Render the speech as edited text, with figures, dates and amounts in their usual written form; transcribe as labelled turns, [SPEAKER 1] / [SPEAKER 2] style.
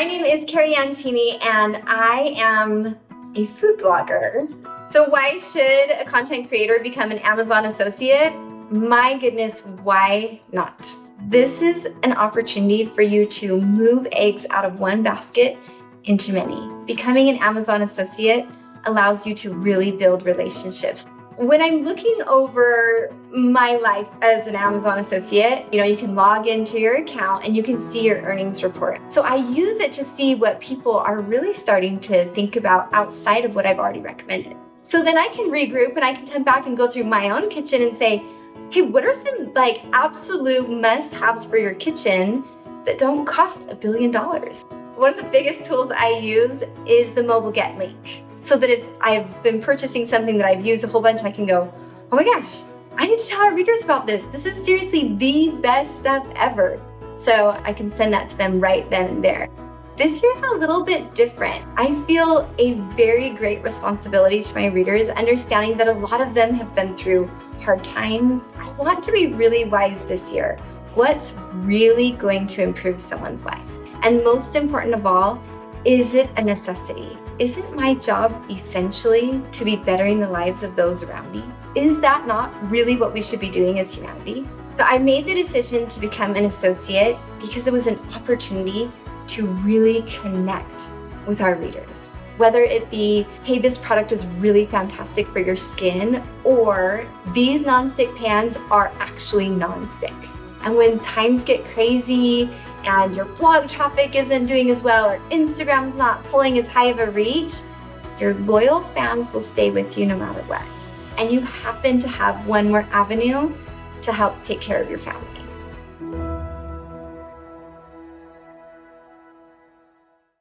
[SPEAKER 1] My name is Carrian and I am a food blogger. So why should a content creator become an Amazon associate? My goodness, why not? This is an opportunity for you to move eggs out of one basket into many. Becoming an Amazon associate allows you to really build relationships. When I'm looking over my life as an Amazon associate, you can log into your account and you can see your earnings report. So I use it to see what people are really starting to think about outside of what I've already recommended. So then I can regroup and I can come back and go through my own kitchen and say, hey, what are some absolute must-haves for your kitchen that don't cost $1 billion? One of the biggest tools I use is the mobile get link. So that if I've been purchasing something that I've used a whole bunch, I can go, oh my gosh, I need to tell our readers about this. This is seriously the best stuff ever. So I can send that to them right then and there. This year's a little bit different. I feel a very great responsibility to my readers, understanding that a lot of them have been through hard times. I want to be really wise this year. What's really going to improve someone's life? And most important of all, is it a necessity? Isn't my job essentially to be bettering the lives of those around me? Is that not really what we should be doing as humanity? So I made the decision to become an associate because it was an opportunity to really connect with our readers. Whether it be, hey, this product is really fantastic for your skin, or these nonstick pans are actually nonstick. And when times get crazy and your blog traffic isn't doing as well, or Instagram's not pulling as high of a reach, your loyal fans will stay with you no matter what. And you happen to have one more avenue to help take care of your family.